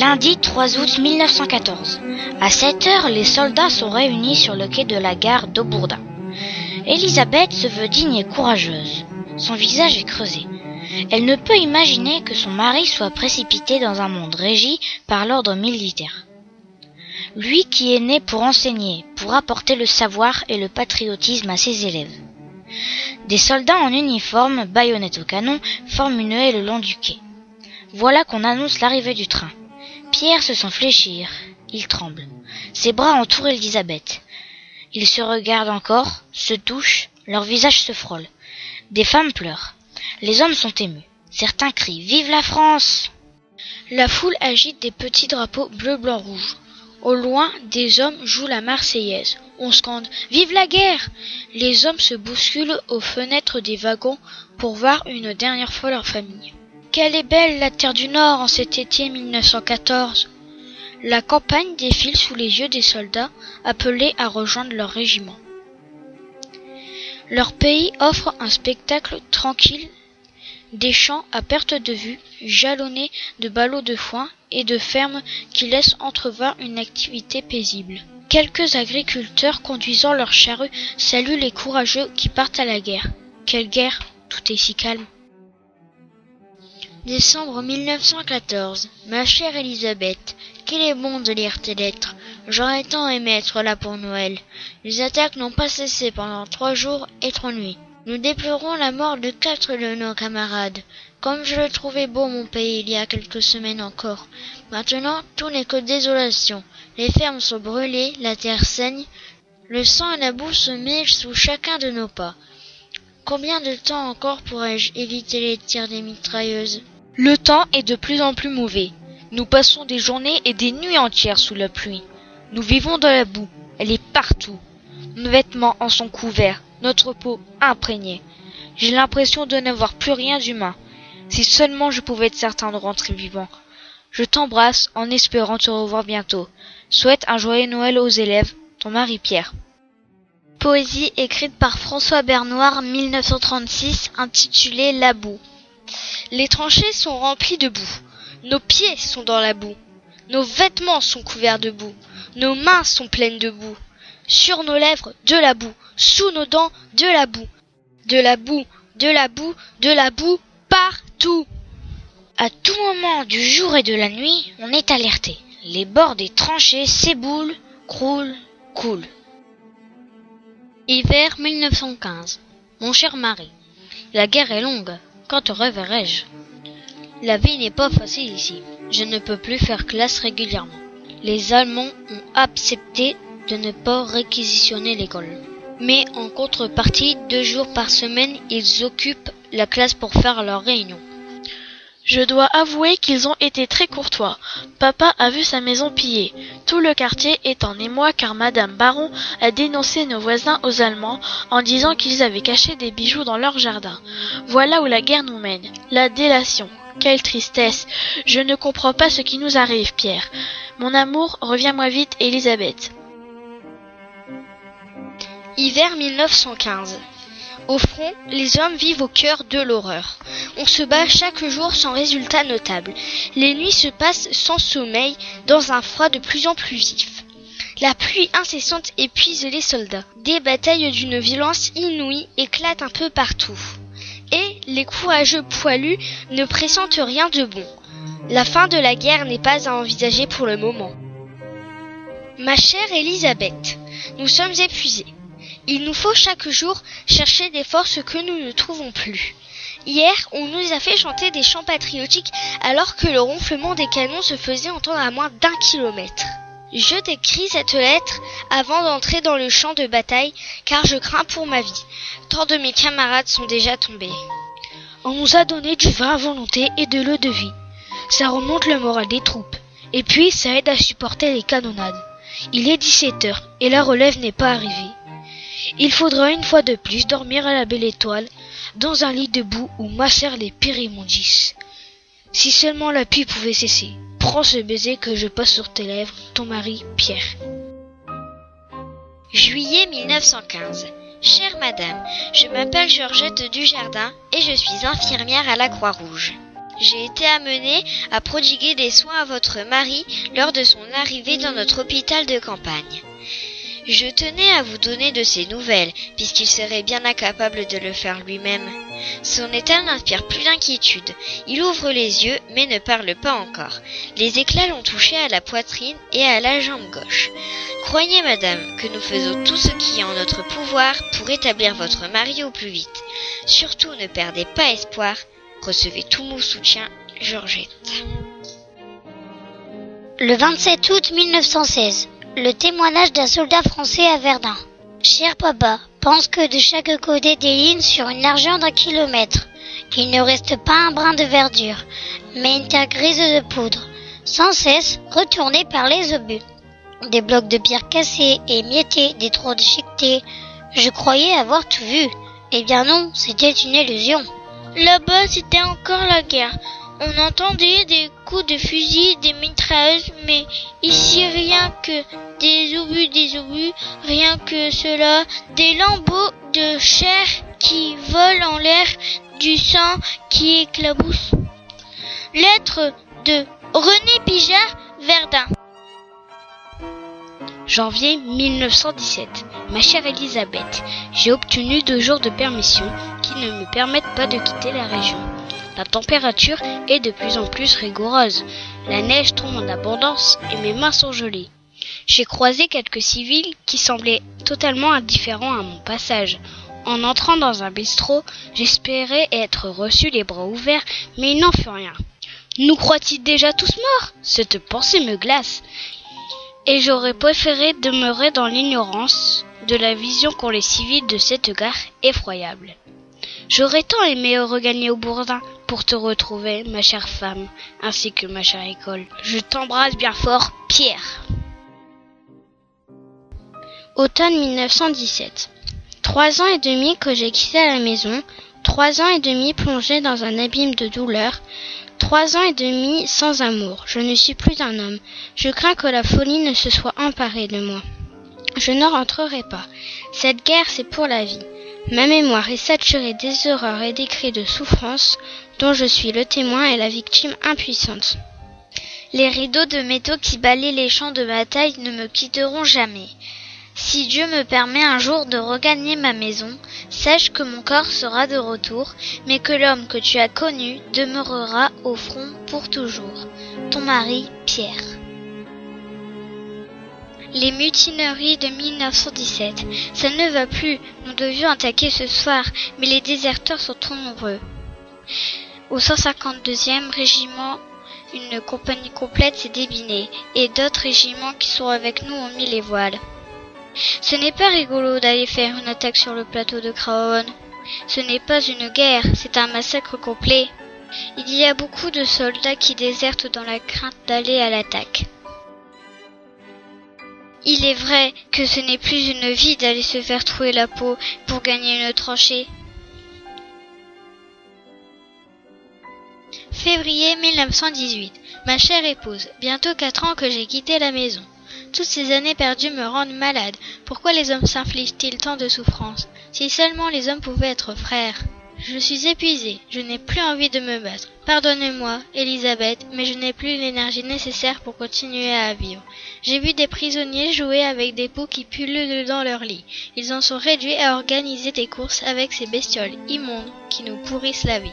Lundi 3 août 1914. À 7 heures, les soldats sont réunis sur le quai de la gare d'Aubourdin. Elisabeth se veut digne et courageuse. Son visage est creusé. Elle ne peut imaginer que son mari soit précipité dans un monde régi par l'ordre militaire. Lui qui est né pour enseigner, pour apporter le savoir et le patriotisme à ses élèves. Des soldats en uniforme, baïonnettes au canon, forment une haie le long du quai. Voilà qu'on annonce l'arrivée du train. Pierre se sent fléchir. Il tremble. Ses bras entourent Elisabeth. Ils se regardent encore, se touchent, leurs visages se frôlent. Des femmes pleurent. Les hommes sont émus. Certains crient « Vive la France !» La foule agite des petits drapeaux bleu, blanc, rouge. Au loin, des hommes jouent la Marseillaise. On scande « Vive la guerre !» Les hommes se bousculent aux fenêtres des wagons pour voir une dernière fois leur famille. Quelle est belle la terre du Nord en cet été 1914 ! La campagne défile sous les yeux des soldats appelés à rejoindre leur régiment. Leur pays offre un spectacle tranquille, des champs à perte de vue, jalonnés de ballots de foin et de fermes qui laissent entrevoir une activité paisible. Quelques agriculteurs conduisant leurs charrues saluent les courageux qui partent à la guerre. Quelle guerre, tout est si calme. Décembre 1914. Ma chère Elisabeth, qu'il est bon de lire tes lettres. J'aurais tant aimé être là pour Noël. Les attaques n'ont pas cessé pendant 3 jours et 3 nuits. Nous déplorons la mort de 4 de nos camarades. Comme je le trouvais beau mon pays il y a quelques semaines encore. Maintenant, tout n'est que désolation. Les fermes sont brûlées, la terre saigne. Le sang et la boue se mêlent sous chacun de nos pas. Combien de temps encore pourrais-je éviter les tirs des mitrailleuses ? Le temps est de plus en plus mauvais. Nous passons des journées et des nuits entières sous la pluie. Nous vivons dans la boue. Elle est partout. Nos vêtements en sont couverts, notre peau imprégnée. J'ai l'impression de n'avoir plus rien d'humain. Si seulement je pouvais être certain de rentrer vivant. Je t'embrasse en espérant te revoir bientôt. Souhaite un joyeux Noël aux élèves. Ton mari Pierre. Poésie écrite par François Bernoire 1936 intitulée La boue. Les tranchées sont remplies de boue. Nos pieds sont dans la boue. Nos vêtements sont couverts de boue. Nos mains sont pleines de boue. Sur nos lèvres, de la boue. Sous nos dents, de la boue. De la boue, de la boue, de la boue, partout. À tout moment du jour et de la nuit, on est alerté. Les bords des tranchées s'éboulent, croulent, coulent. Hiver 1915. Mon cher mari, la guerre est longue. Quand te reverrai-je ? La vie n'est pas facile ici. Je ne peux plus faire classe régulièrement. Les Allemands ont accepté de ne pas réquisitionner l'école. Mais en contrepartie, 2 jours par semaine, ils occupent la classe pour faire leurs réunions. Je dois avouer qu'ils ont été très courtois. Papa a vu sa maison pillée. Tout le quartier est en émoi car Madame Baron a dénoncé nos voisins aux Allemands en disant qu'ils avaient caché des bijoux dans leur jardin. Voilà où la guerre nous mène. La délation. Quelle tristesse. Je ne comprends pas ce qui nous arrive, Pierre. Mon amour, reviens-moi vite, Elisabeth. Hiver 1915. Au front, les hommes vivent au cœur de l'horreur. On se bat chaque jour sans résultat notable. Les nuits se passent sans sommeil, dans un froid de plus en plus vif. La pluie incessante épuise les soldats. Des batailles d'une violence inouïe éclatent un peu partout. Et les courageux poilus ne pressentent rien de bon. La fin de la guerre n'est pas à envisager pour le moment. Ma chère Elisabeth, nous sommes épuisés. Il nous faut chaque jour chercher des forces que nous ne trouvons plus. Hier, on nous a fait chanter des chants patriotiques alors que le ronflement des canons se faisait entendre à moins d'1 kilomètre. Je t'écris cette lettre avant d'entrer dans le champ de bataille car je crains pour ma vie. Tant de mes camarades sont déjà tombés. On nous a donné du vin à volonté et de l'eau de vie. Ça remonte le moral des troupes. Et puis, ça aide à supporter les canonnades. Il est 17 heures et la relève n'est pas arrivée. Il faudra une fois de plus dormir à la belle étoile, dans un lit de boue où macèrent les périmoндis. Si seulement la pluie pouvait cesser. Prends ce baiser que je passe sur tes lèvres, ton mari, Pierre. Juillet 1915. Chère madame, je m'appelle Georgette Dujardin et je suis infirmière à la Croix-Rouge. J'ai été amenée à prodiguer des soins à votre mari lors de son arrivée dans notre hôpital de campagne. Je tenais à vous donner de ses nouvelles, puisqu'il serait bien incapable de le faire lui-même. Son état n'inspire plus d'inquiétude. Il ouvre les yeux, mais ne parle pas encore. Les éclats l'ont touché à la poitrine et à la jambe gauche. Croyez, madame, que nous faisons tout ce qui est en notre pouvoir pour rétablir votre mari au plus vite. Surtout, ne perdez pas espoir. Recevez tout mon soutien, Georgette. Le 27 août 1916, le témoignage d'un soldat français à Verdun. Cher papa, pense que de chaque côté des lignes sur une largeur d'1 kilomètre, il ne reste pas un brin de verdure, mais une terre grise de poudre, sans cesse retournée par les obus. Des blocs de pierre cassés et émiettés, des trous déchiquetés. Je croyais avoir tout vu. Eh bien non, c'était une illusion. Là-bas, c'était encore la guerre. On entendait des coups de fusil, des mitrailleuses, mais ici rien que des obus, rien que cela, des lambeaux de chair qui volent en l'air, du sang qui éclabousse. Lettre de René Pijard, Verdun. Janvier 1917. Ma chère Elisabeth, j'ai obtenu 2 jours de permission qui ne me permettent pas de quitter la région. La température est de plus en plus rigoureuse. La neige tombe en abondance et mes mains sont gelées. J'ai croisé quelques civils qui semblaient totalement indifférents à mon passage. En entrant dans un bistrot, j'espérais être reçu les bras ouverts, mais il n'en fut rien. Nous croient-ils déjà tous morts? Cette pensée me glace. Et j'aurais préféré demeurer dans l'ignorance de la vision qu'ont les civils de cette gare effroyable. J'aurais tant aimé regagner au Bourdin pour te retrouver, ma chère femme, ainsi que ma chère école. Je t'embrasse bien fort, Pierre. Automne 1917. 3 ans et demi que j'ai quitté la maison, 3 ans et demi plongé dans un abîme de douleur, 3 ans et demi sans amour. Je ne suis plus un homme. Je crains que la folie ne se soit emparée de moi. Je ne rentrerai pas. Cette guerre, c'est pour la vie. Ma mémoire est saturée des horreurs et des cris de souffrance dont je suis le témoin et la victime impuissante. Les rideaux de métaux qui balaient les champs de bataille ne me quitteront jamais. Si Dieu me permet un jour de regagner ma maison, sache que mon corps sera de retour, mais que l'homme que tu as connu demeurera au front pour toujours. Ton mari, Pierre. Les mutineries de 1917. Ça ne va plus. Nous devions attaquer ce soir, mais les déserteurs sont trop nombreux. Au 152e régiment, une compagnie complète s'est débinée, et d'autres régiments qui sont avec nous ont mis les voiles. Ce n'est pas rigolo d'aller faire une attaque sur le plateau de Craonne. Ce n'est pas une guerre, c'est un massacre complet. Il y a beaucoup de soldats qui désertent dans la crainte d'aller à l'attaque. Il est vrai que ce n'est plus une vie d'aller se faire trouer la peau pour gagner une tranchée. Février 1918. Ma chère épouse, bientôt 4 ans que j'ai quitté la maison. Toutes ces années perdues me rendent malade. Pourquoi les hommes s'infligent-ils tant de souffrances? Si seulement les hommes pouvaient être frères. Je suis épuisée, je n'ai plus envie de me battre. Pardonnez-moi, Elisabeth, mais je n'ai plus l'énergie nécessaire pour continuer à vivre. J'ai vu des prisonniers jouer avec des poux qui pullulent dans leur lit. Ils en sont réduits à organiser des courses avec ces bestioles immondes qui nous pourrissent la vie.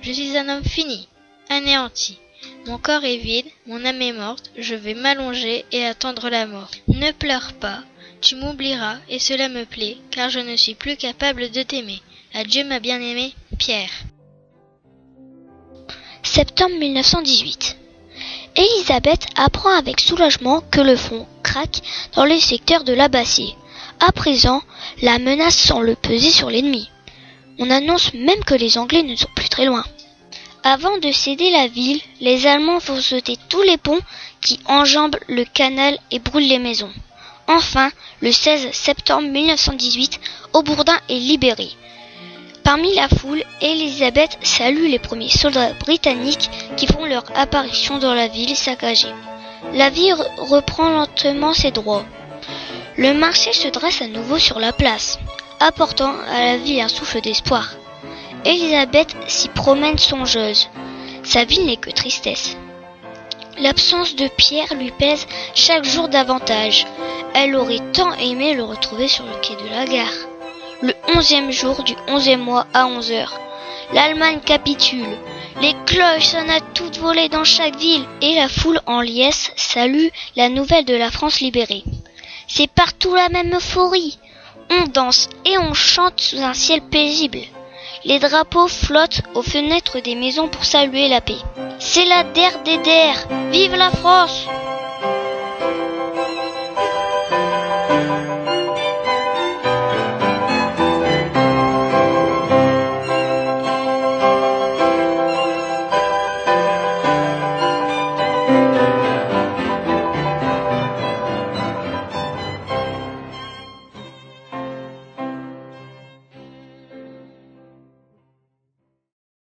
Je suis un homme fini, anéanti. Mon corps est vide, mon âme est morte, je vais m'allonger et attendre la mort. Ne pleure pas, tu m'oublieras et cela me plaît, car je ne suis plus capable de t'aimer. Adieu ma bien-aimée, Pierre. Septembre 1918. Elisabeth apprend avec soulagement que le front craque dans le secteur de l'Abbatié. À présent, la menace semble peser sur l'ennemi. On annonce même que les Anglais ne sont plus très loin. Avant de céder la ville, les Allemands font sauter tous les ponts qui enjambent le canal et brûlent les maisons. Enfin, le 16 septembre 1918, Aubourdin est libéré. Parmi la foule, Elisabeth salue les premiers soldats britanniques qui font leur apparition dans la ville saccagée. La vie reprend lentement ses droits. Le marché se dresse à nouveau sur la place, apportant à la ville un souffle d'espoir. Elisabeth s'y promène songeuse. Sa vie n'est que tristesse. L'absence de Pierre lui pèse chaque jour davantage. Elle aurait tant aimé le retrouver sur le quai de la gare. Le 11e jour du 11e mois à 11 heures, l'Allemagne capitule. Les cloches sonnent à toute volée dans chaque ville et la foule en liesse salue la nouvelle de la France libérée. C'est partout la même euphorie. On danse et on chante sous un ciel paisible. Les drapeaux flottent aux fenêtres des maisons pour saluer la paix. C'est la der des der. Vive la France!